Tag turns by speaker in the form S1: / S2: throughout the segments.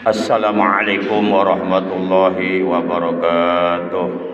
S1: Assalamualaikum warahmatullahi wabarakatuh.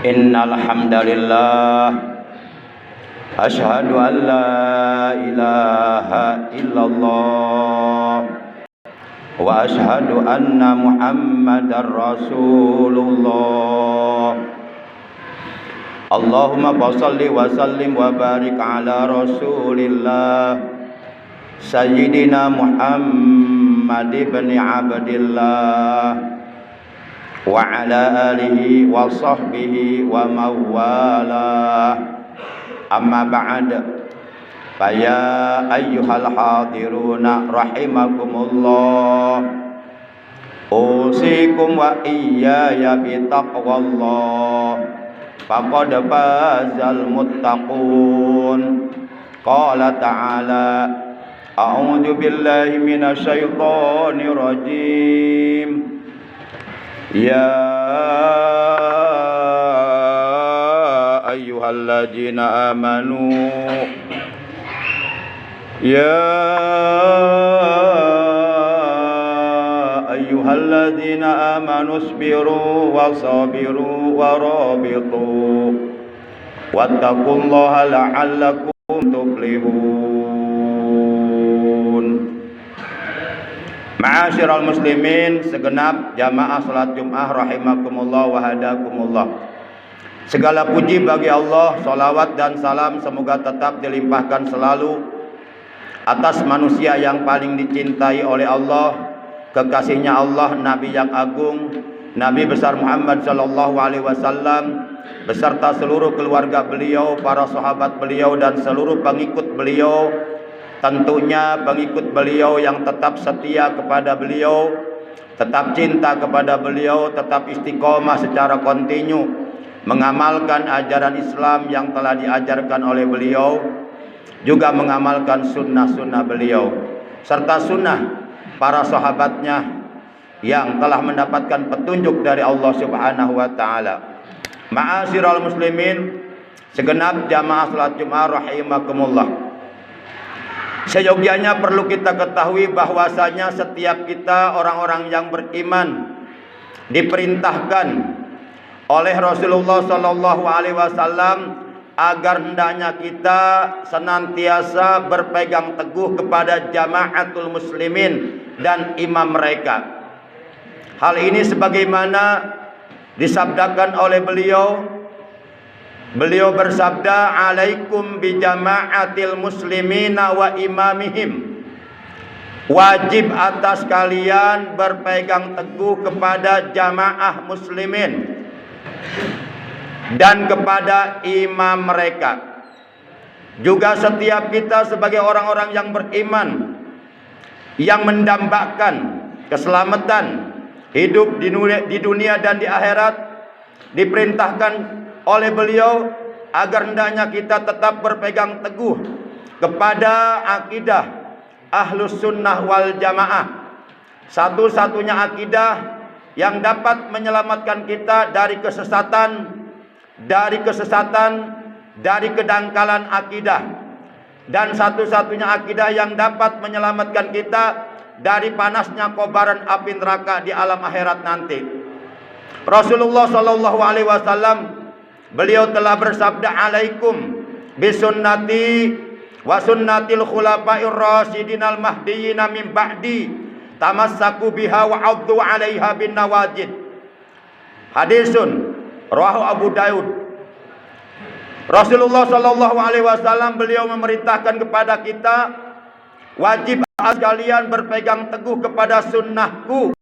S1: Innal hamdalillah asyhadu an la ilaha illallah wa asyhadu anna Muhammadar Rasulullah. Allahumma shalli wa sallim wa barik ala Rasulillah Sayyidina Muhammad ibn Abdillah wa ala alihi wa sahbihi wa mawalah. Amma ba'd. Fa ya ayyuhal hadiruna rahimakumullah, usikum wa iyaya bi taqwallah, faqad fazal muttaqun. Qala ta'ala a'udzu billahi minasy syaithanir rajim. Ya ayyuhalladzina amanu isbiru wa sabiru wa rabitu wattaqullaha la'allakum tuflihun. Ma'asyiral muslimin, segenap jamaah salat Jumat rahimakumullah wa hadakumullah. Segala puji bagi Allah, salawat dan salam semoga tetap dilimpahkan selalu atas manusia yang paling dicintai oleh Allah, kekasihnya Allah, Nabi yang agung, Nabi besar Muhammad sallallahu alaihi wasallam beserta seluruh keluarga beliau, para sahabat beliau dan seluruh pengikut beliau. Tentunya pengikut beliau yang tetap setia kepada beliau, tetap cinta kepada beliau, tetap istiqomah secara kontinu mengamalkan ajaran Islam yang telah diajarkan oleh beliau, juga mengamalkan sunnah-sunnah beliau serta sunnah para sahabatnya yang telah mendapatkan petunjuk dari Allah Subhanahu wa taala. Ma'asyiral muslimin, segenap jamaah salat Jumat rahimakumullah. Seyogyanya perlu kita ketahui bahwasanya setiap kita orang-orang yang beriman diperintahkan oleh Rasulullah sallallahu alaihi wasallam agar hendaknya kita senantiasa berpegang teguh kepada jamaatul muslimin dan imam mereka. Hal ini sebagaimana disabdakan oleh beliau. Beliau bersabda, "Alaikum bi jamaatil muslimina wa imamihim." Wajib atas kalian berpegang teguh kepada jamaah muslimin dan kepada imam mereka. Juga setiap kita sebagai orang-orang yang beriman yang mendambakan keselamatan hidup di dunia dan di akhirat, diperintahkan oleh beliau agar hendaknya kita tetap berpegang teguh kepada akidah Ahlus Sunnah wal Jamaah, satu-satunya akidah yang dapat menyelamatkan kita dari kesesatan, dari kedangkalan akidah, dan satu-satunya akidah yang dapat menyelamatkan kita dari panasnya kobaran api neraka di alam akhirat nanti. Rasulullah sallallahu alaihi wasallam beliau telah bersabda, "Alaikum bisunnati wa sunnatil khulafa'ir rasyidin al mahdiyyin min ba'di, tamassaku biha wa 'addu 'alaiha bin nawajid." Hadisun rawahu Abu Daud. Rasulullah sallallahu alaihi wasallam beliau memerintahkan kepada kita, wajib kalian berpegang teguh kepada sunnahku,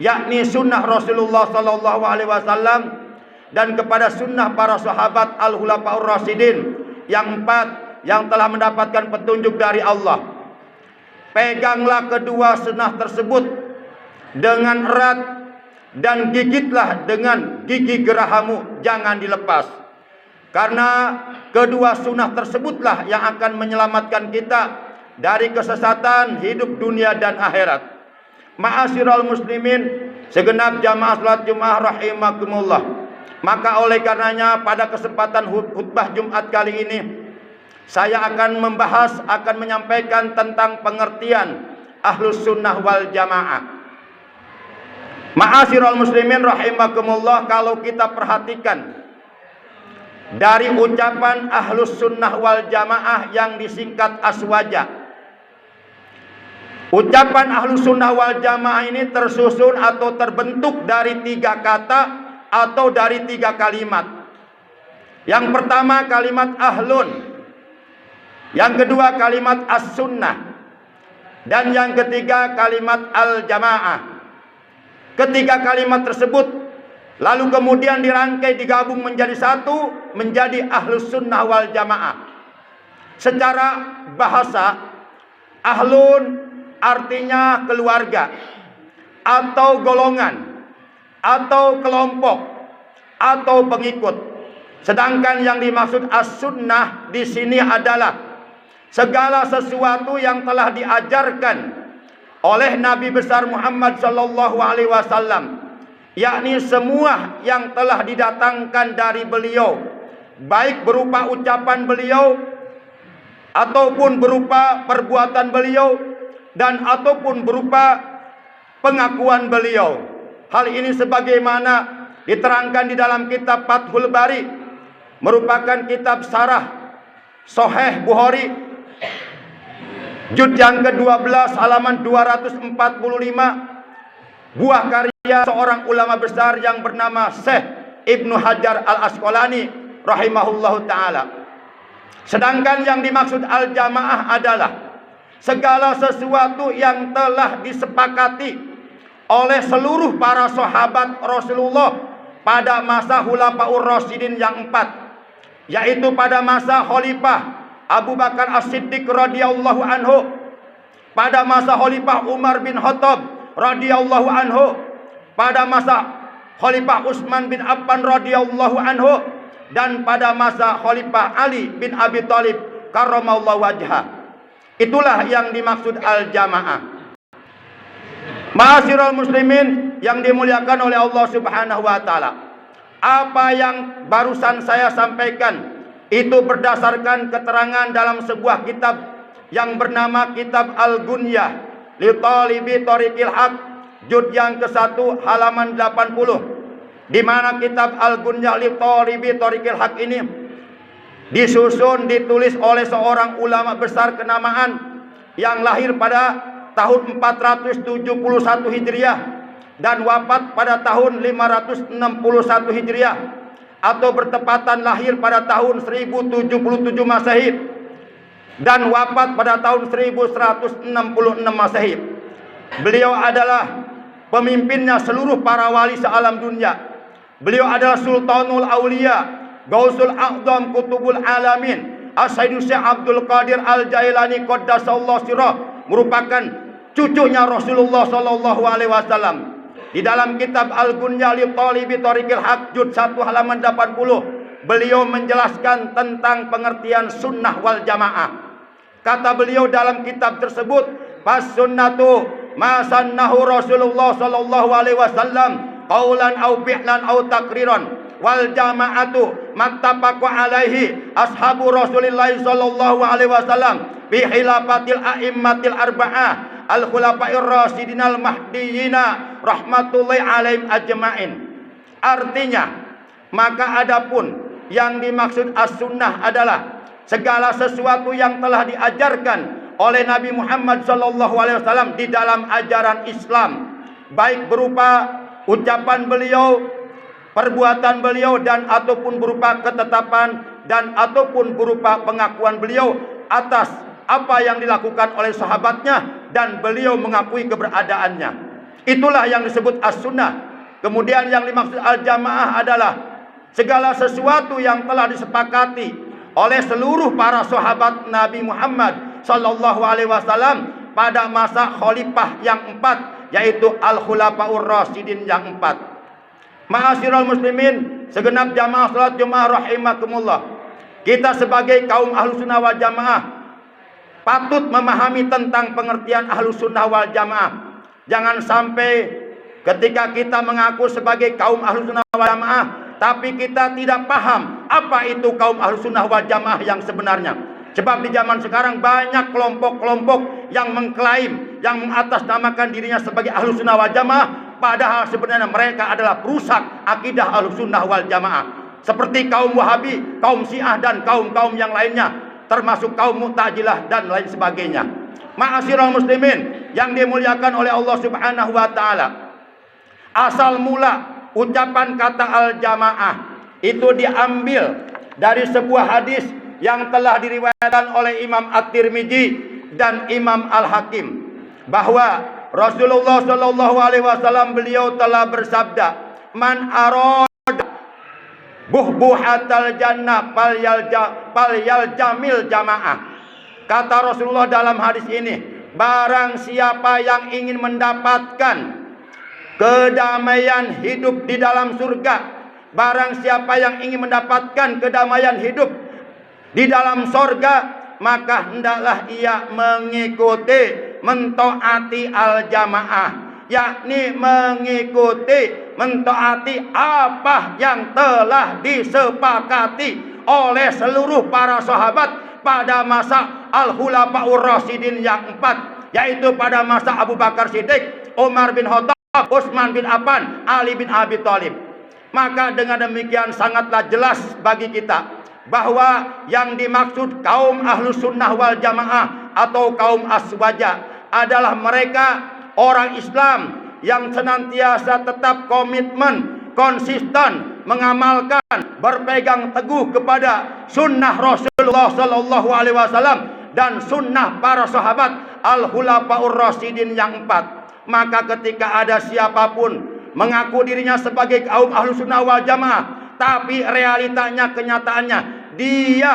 S1: yakni sunnah Rasulullah sallallahu alaihi wasallam, dan kepada sunnah para sahabat al-khulafaur rasyidin yang 4 yang telah mendapatkan petunjuk dari Allah. Peganglah kedua sunnah tersebut dengan erat dan gigitlah dengan gigi gerahamu, jangan dilepas. Karena kedua sunnah tersebutlah yang akan menyelamatkan kita dari kesesatan hidup dunia dan akhirat. Ma'asyiral muslimin, segenap jamaah salat Jumat rahimakumullah. Maka oleh karenanya pada kesempatan khutbah Jumat kali ini saya akan menyampaikan tentang pengertian Ahlus Sunnah wal Jamaah. Ma'asyiral muslimin rahimakumullah, kalau kita perhatikan dari ucapan Ahlus Sunnah wal Jamaah yang disingkat aswaja, ucapan Ahlus Sunnah wal Jamaah ini tersusun atau terbentuk dari 3 kata atau dari 3 kalimat. Yang pertama kalimat ahlun, yang kedua kalimat as-sunnah, dan yang ketiga kalimat al-jamaah. Ketiga kalimat tersebut lalu kemudian dirangkai, digabung menjadi satu, menjadi Ahlus Sunnah wal Jamaah. Secara bahasa, ahlun artinya keluarga atau golongan atau kelompok atau pengikut. Sedangkan yang dimaksud as-sunnah di sini adalah segala sesuatu yang telah diajarkan oleh Nabi besar Muhammad sallallahu alaihi wasallam, yakni semua yang telah didatangkan dari beliau, baik berupa ucapan beliau ataupun berupa perbuatan beliau dan ataupun berupa pengakuan beliau. Hal ini sebagaimana diterangkan di dalam kitab Fathul Bari, merupakan kitab syarah Sahih Bukhari, juz yang ke-12 halaman 245, buah karya seorang ulama besar yang bernama Syekh Ibnu Hajar Al-Asqalani rahimahullahu taala. Sedangkan yang dimaksud al-jamaah adalah segala sesuatu yang telah disepakati oleh seluruh para sahabat Rasulullah pada masa Khulafaur Rasyidin yang 4, yaitu pada masa Khalifah Abu Bakar As-Siddiq radhiyallahu anhu, pada masa Khalifah Umar bin Khattab radhiyallahu anhu, pada masa Khalifah Utsman bin Affan radhiyallahu anhu, dan pada masa Khalifah Ali bin Abi Thalib karramallahu wajhah. Itulah yang dimaksud al-jamaah. Ma'asyiral muslimin yang dimuliakan oleh Allah Subhanahu wa taala. Apa yang barusan saya sampaikan itu berdasarkan keterangan dalam sebuah kitab yang bernama Kitab Al-Gunyah li Talibi Thariqil Haq, juz yang ke-1 halaman 80, di mana Kitab Al-Gunyah li Talibi Thariqil Haq ini ditulis oleh seorang ulama besar kenamaan yang lahir pada tahun 471 Hijriah dan wafat pada tahun 561 Hijriah, atau bertepatan lahir pada tahun 1077 Masehi dan wafat pada tahun 1166 Masehi. Beliau adalah pemimpinnya seluruh para wali sealam dunia. Beliau adalah Sultanul Aulia, Gausul A'zam, Kutubul Alamin, As-Sayyidu Syekh Abdul Qadir Al-Jailani Qaddasallahu sirrah, merupakan cucunya Rasulullah sallallahu alaihi wasallam. Di dalam kitab Al-Gunyah li Talibi Thariqil Haq, juz 1 halaman 80, beliau menjelaskan tentang pengertian sunnah wal jamaah. Kata beliau dalam kitab tersebut, "Fas sunnatu ma sannahu Rasulullah sallallahu alaihi wasallam qaulan au fi'lan au takriran, wal jama'atu mattafaqu alaihi ashabu Rasulillah sallallahu alaihi wasallam bi khilafatil a'immatil arba'ah al-khulafa'ir rasyidin al-mahdiyina rahmatullahi alaihim ajma'in." Artinya, maka adapun yang dimaksud as-sunnah adalah segala sesuatu yang telah diajarkan oleh Nabi Muhammad SAW di dalam ajaran Islam, baik berupa ucapan beliau, perbuatan beliau, dan ataupun berupa ketetapan dan ataupun berupa pengakuan beliau atas apa yang dilakukan oleh sahabatnya dan beliau mengakui keberadaannya. Itulah yang disebut as-sunnah. Kemudian yang dimaksud al-jamaah adalah segala sesuatu yang telah disepakati oleh seluruh para sahabat Nabi Muhammad sallallahu alaihi wasallam pada masa khalifah yang 4, yaitu al-khulafaur rasyidin yang 4. Ma'asyiral muslimin, segenap jamaah salat Jumat rahimakumullah. Kita sebagai kaum Ahlussunnah wal Jamaah patut memahami tentang pengertian Ahlussunnah wal Jamaah. Jangan sampai ketika kita mengaku sebagai kaum Ahlussunnah wal Jamaah tapi kita tidak paham apa itu kaum Ahlussunnah wal Jamaah yang sebenarnya. Sebab di zaman sekarang banyak kelompok-kelompok yang mengklaim, yang mengatasnamakan dirinya sebagai Ahlussunnah wal Jamaah, padahal sebenarnya mereka adalah perusak akidah Ahlussunnah wal Jamaah. Seperti kaum Wahabi, kaum Syiah, dan kaum-kaum yang lainnya, termasuk kaum Mu'tazilah dan lain sebagainya. Ma'asyiral muslimin yang dimuliakan oleh Allah Subhanahu wa taala, asal mula ucapan kata al-jamaah itu diambil dari sebuah hadis yang telah diriwayatkan oleh Imam At-Tirmidzi dan Imam Al-Hakim, bahwa Rasulullah sallallahu alaihi wasallam beliau telah bersabda, "Man arada buhbuhatal jannah falyal jamil jamaah." Kata Rasulullah dalam hadis ini, barang siapa yang ingin mendapatkan kedamaian hidup di dalam surga, barang siapa yang ingin mendapatkan kedamaian hidup di dalam surga, maka hendaklah ia mengikuti, mentaati al-jamaah, yakni mengikuti, mentaati apa yang telah disepakati oleh seluruh para sahabat pada masa al-khulafaur rasyidin yang 4, yaitu pada masa Abu Bakar Siddiq, Umar bin Khattab, Utsman bin Affan, Ali bin Abi Thalib. Maka dengan demikian sangatlah jelas bagi kita bahwa yang dimaksud kaum Ahlussunnah wal Jamaah atau kaum aswaja adalah mereka orang Islam yang senantiasa tetap komitmen, konsisten mengamalkan, berpegang teguh kepada sunnah Rasulullah sallallahu alaihi wasallam dan sunnah para sahabat al-khulafaur rasyidin yang 4. Maka ketika ada siapapun mengaku dirinya sebagai kaum Ahlussunnah wal Jamaah, tapi realitanya, kenyataannya dia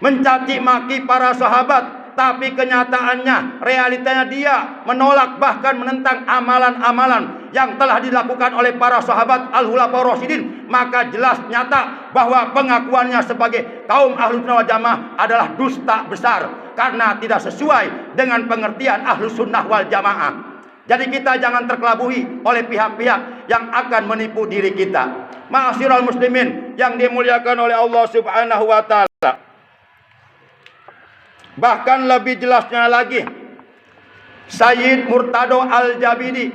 S1: mencaci maki para sahabat, tapi kenyataannya, realitanya dia menolak bahkan menentang amalan-amalan yang telah dilakukan oleh para sahabat al-khulafaur rasyidin, maka jelas nyata bahwa pengakuannya sebagai kaum Ahlussunnah wal Jamaah adalah dusta besar karena tidak sesuai dengan pengertian Ahlussunnah wal Jamaah. Jadi kita jangan terkelabui oleh pihak-pihak yang akan menipu diri kita. Ma'asyiral muslimin yang dimuliakan oleh Allah Subhanahu wa taala. Bahkan lebih jelasnya lagi, Sayyid Murtado Al-Jabidi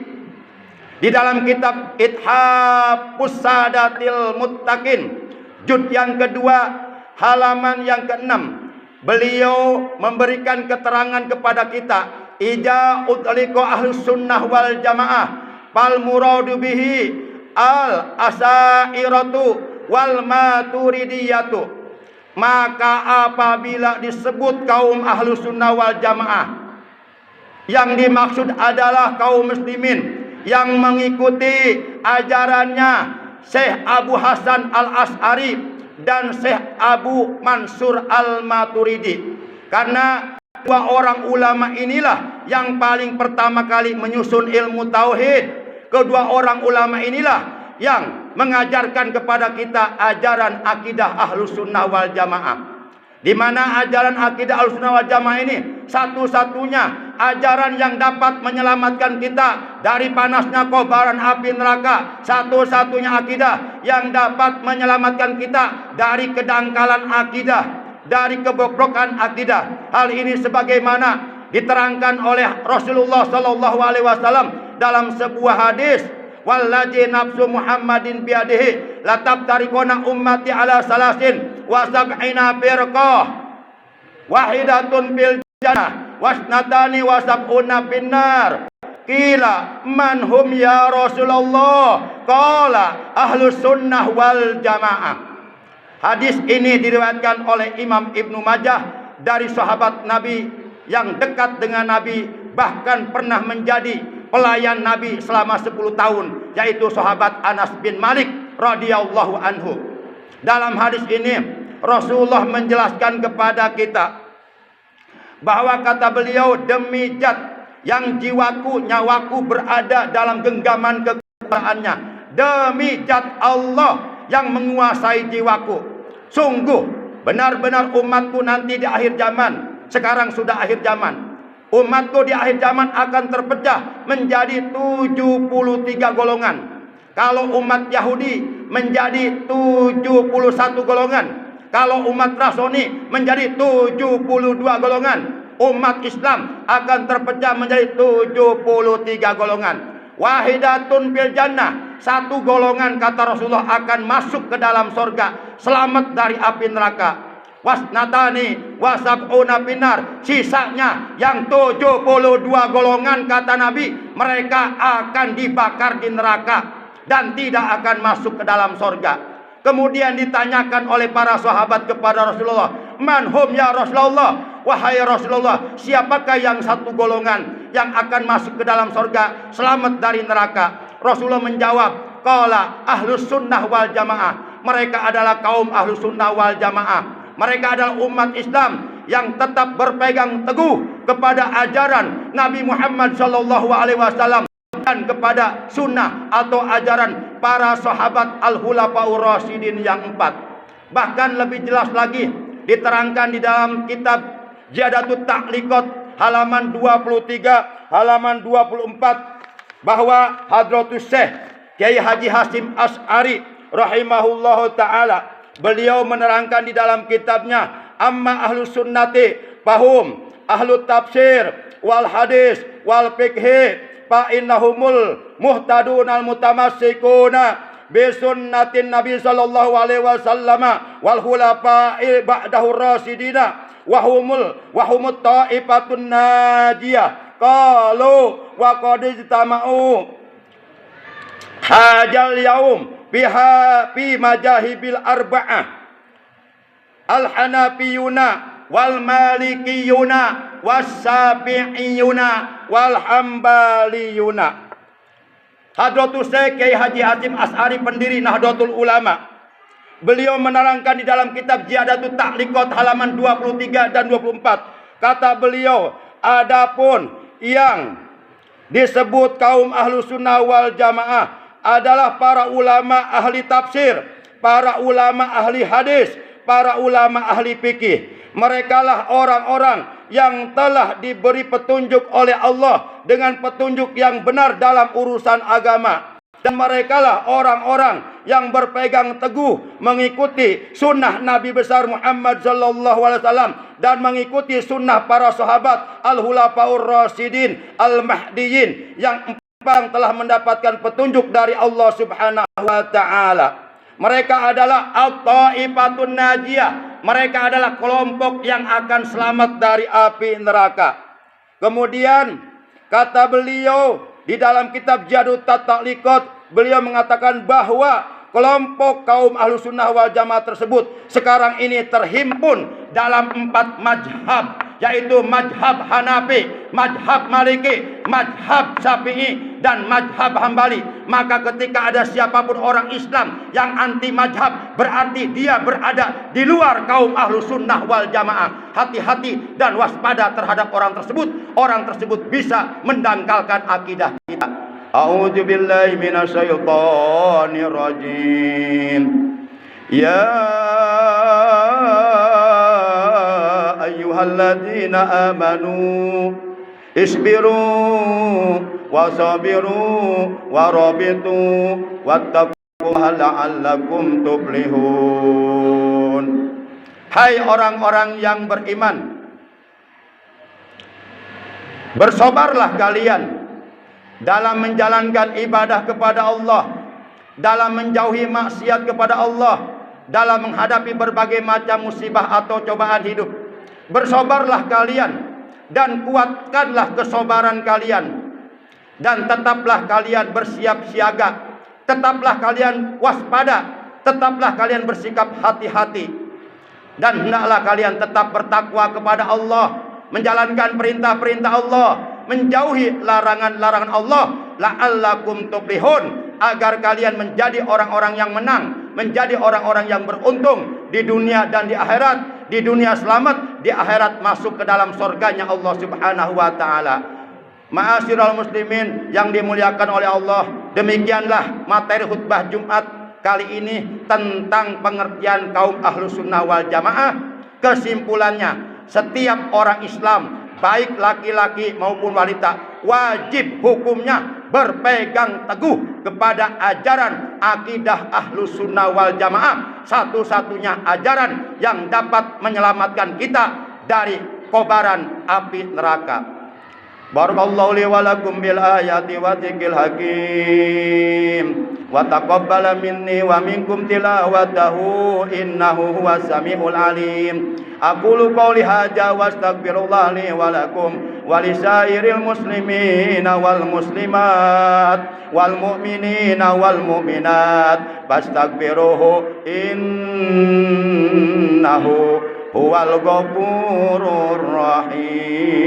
S1: di dalam kitab Ithafus Sadatil Muttaqin juz yang kedua halaman yang ke-6, beliau memberikan keterangan kepada kita, ija utliqa ahlus sunnah wal jamaah fal muradu bihi al asairatu wal maturidiyatu. Maka apabila disebut kaum ahlus sunnah wal jamaah, yang dimaksud adalah kaum muslimin yang mengikuti ajarannya Syekh Abu Hasan Al-Asy'ari dan Syekh Abu Mansur Al-Maturidi. Karena dua orang ulama inilah yang paling pertama kali menyusun ilmu tauhid. Kedua orang ulama inilah yang mengajarkan kepada kita ajaran akidah Ahlus Sunnah wal Jamaah. Di mana ajaran akidah Ahlus Sunnah wal Jamaah ini satu-satunya ajaran yang dapat menyelamatkan kita dari panasnya kobaran api neraka. Satu-satunya akidah yang dapat menyelamatkan kita dari kedangkalan akidah, dari kebobrokan akidah. Hal ini sebagaimana diterangkan oleh Rasulullah sallallahu alaihi wasallam dalam sebuah hadis, wallazi nafsu Muhammadin biadihi latabtarikuna ummati ala salasin wa sab'ina firqah wahidatun bil jannah wasnatani wa sab'una finnar. Qila man hum ya Rasulullah? Qala ahlus sunnah wal jamaah. Hadis ini diriwayatkan oleh Imam Ibnu Majah dari sahabat Nabi yang dekat dengan Nabi, bahkan pernah menjadi pelayan Nabi selama 10 tahun, yaitu sahabat Anas bin Malik radhiyallahu anhu. Dalam hadis ini Rasulullah menjelaskan kepada kita bahwa kata beliau, demi zat yang jiwaku, nyawaku berada dalam genggaman kekuasaannya, demi zat Allah yang menguasai jiwaku, sungguh benar-benar umatku nanti di akhir zaman, sekarang sudah akhir zaman, umatku di akhir zaman akan terpecah menjadi 73 golongan. Kalau umat Yahudi menjadi 71 golongan. Kalau umat Nasrani menjadi 72 golongan. Umat Islam akan terpecah menjadi 73 golongan. Wahidatun bil jannah, satu golongan kata Rasulullah akan masuk ke dalam surga, selamat dari api neraka. Wasnatani wasab'una binar, sisanya yang 72 golongan kata Nabi, mereka akan dibakar di neraka dan tidak akan masuk ke dalam surga. Kemudian ditanyakan oleh para sahabat kepada Rasulullah, man hum ya Rasulullah? Wahai Rasulullah, siapakah yang satu golongan yang akan masuk ke dalam surga, selamat dari neraka? Rasulullah menjawab, qala ahlus sunnah wal jamaah. Mereka adalah kaum ahlus sunnah wal jamaah. Mereka adalah umat Islam yang tetap berpegang teguh kepada ajaran Nabi Muhammad SAW dan kepada sunnah atau ajaran para sahabat al-khulafaur rasyidin yang 4. Bahkan lebih jelas lagi diterangkan di dalam kitab Ziyadatut Ta'liqat halaman 23, halaman 24 bahwa Hadratus Syekh Kiai Haji Hasyim Asy'ari rahimahullahu taala, beliau menerangkan di dalam kitabnya Amma Ahlus Sunnati fahum ahlut tafsir wal hadis wal fiqhi fa innahumul muhtadun al mutamassikuna bi sunnatin Nabi sallallahu alaihi wasallam wal khulafa'i ba'dahu rasyidina wa humut ta'ifatun najiyah qalu wa qad ijtama'u hajal yaum biha fi majahibil arba'ah al-hanafiyuna wal malikiyuna was syafi'iyuna wal hambaliyuna. Hadratus Syekh Kiai Haji Hasyim Asy'ari, pendiri Nahdlatul Ulama, beliau menerangkan di dalam kitab Ziyadatut Ta'liqat halaman 23 dan 24. Kata beliau, adapun yang disebut kaum Ahlus Sunnah wal Jamaah adalah para ulama ahli tafsir, para ulama ahli hadis, para ulama ahli fikih. Merekalah orang-orang yang telah diberi petunjuk oleh Allah dengan petunjuk yang benar dalam urusan agama. Dan merekalah orang-orang yang berpegang teguh mengikuti sunnah Nabi besar Muhammad sallallahu alaihi wasallam dan mengikuti sunnah para sahabat al-Khulafaur Rasyidin al-Mahdiyin yang telah mendapatkan petunjuk dari Allah Subhanahu wa taala. Mereka adalah at-taifatun najiyah. Mereka adalah kelompok yang akan selamat dari api neraka. Kemudian kata beliau di dalam kitab Jadut Ta'liqat, beliau mengatakan bahwa kelompok kaum Ahlussunnah wal Jamaah tersebut sekarang ini terhimpun dalam 4 mazhab, yaitu mazhab Hanafi, mazhab Maliki, mazhab Syafi'i, dan mazhab Hambali. Maka ketika ada siapapun orang Islam yang anti mazhab, berarti dia berada di luar kaum Ahlussunnah wal Jamaah. Hati-hati dan waspada terhadap orang tersebut. Orang tersebut bisa mendangkalkan akidah kita. A'udzu billahi minasyaitonir rajim. Ya ayyuhalladzina amanu isbiru wasabiru warabitu wattaqullaha la'allakum tuflihun. Hai orang-orang yang beriman, bersabarlah kalian dalam menjalankan ibadah kepada Allah, dalam menjauhi maksiat kepada Allah, dalam menghadapi berbagai macam musibah atau cobaan hidup. Bersabarlah kalian dan kuatkanlah kesabaran kalian, dan tetaplah kalian bersiap siaga, tetaplah kalian waspada, tetaplah kalian bersikap hati-hati, dan hendaklah kalian tetap bertakwa kepada Allah, menjalankan perintah-perintah Allah, menjauhi larangan-larangan Allah, la'allakum tuflihun, agar kalian menjadi orang-orang yang menang, menjadi orang-orang yang beruntung di dunia dan di akhirat. Di dunia selamat, di akhirat masuk ke dalam surganya Allah Subhanahu wa taala. Ma'asyiral muslimin yang dimuliakan oleh Allah, demikianlah materi khutbah Jumat kali ini tentang pengertian kaum Ahlussunnah wal Jamaah. Kesimpulannya, setiap orang Islam, baik laki-laki maupun wanita, wajib hukumnya berpegang teguh kepada ajaran akidah Ahlussunnah wal Jamaah, satu-satunya ajaran yang dapat menyelamatkan kita dari kobaran api neraka. Barakallahu li wa lakum bil ayati wa dzikril hakim wa taqabbala minni wa minkum tilawatahu innahu huwas samiul alim. Aqulu qouli hadza wa astaghfirullah li wa lakum wa lisairil muslimina wal muslimat wal mu'minina wal mu'minat fastaghfiruhu innahu huwal ghafurur rahim.